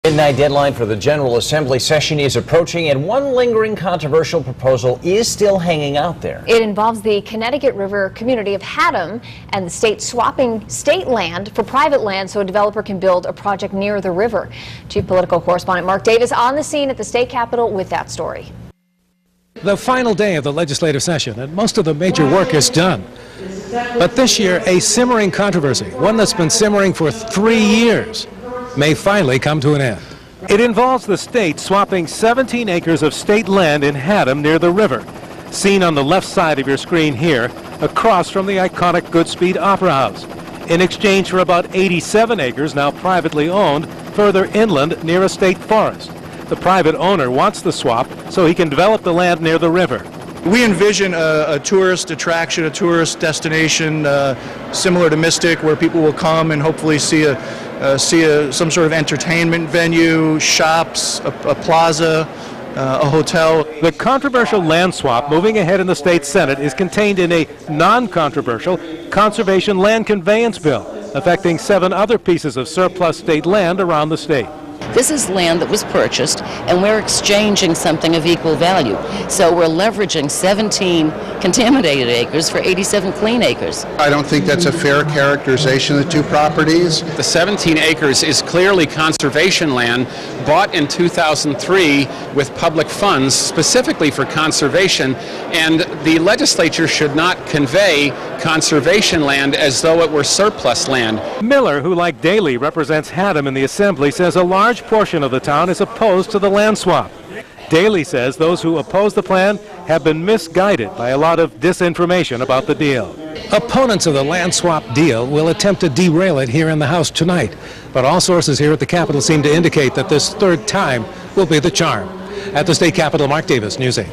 Midnight deadline for the General Assembly session is approaching, and one lingering controversial proposal is still hanging out there. It involves the Connecticut River community of Haddam and the state swapping state land for private land so a developer can build a project near the river. Chief Political Correspondent Mark Davis on the scene at the state capitol with that story. The final day of the legislative session, and most of the major work is done. But this year, a simmering controversy, one that's been simmering for 3 years, may finally come to an end. It involves the state swapping 17 acres of state land in Haddam near the river, seen on the left side of your screen here, across from the iconic Goodspeed Opera House, in exchange for about 87 acres now privately owned further inland near a state forest. The private owner wants the swap so he can develop the land near the river. We envision a tourist attraction, a tourist destination similar to Mystic, where people will come and hopefully see some sort of entertainment venue, shops, a plaza, a hotel. The controversial land swap moving ahead in the state Senate is contained in a non-controversial conservation land conveyance bill, affecting 7 other pieces of surplus state land around the state. This is land that was purchased, and we're exchanging something of equal value. So we're leveraging 17 contaminated acres for 87 clean acres. I don't think that's a fair characterization of the two properties. The 17 acres is clearly conservation land bought in 2003 with public funds specifically for conservation, and the legislature should not convey conservation land as though it were surplus land. Miller, who like Daley represents Haddam in the Assembly, says a large portion of the town is opposed to the land swap. Daley says those who oppose the plan have been misguided by a lot of disinformation about the deal. Opponents of the land swap deal will attempt to derail it here in the House tonight, but all sources here at the Capitol seem to indicate that this third time will be the charm. At the state capitol, Mark Davis, News 8.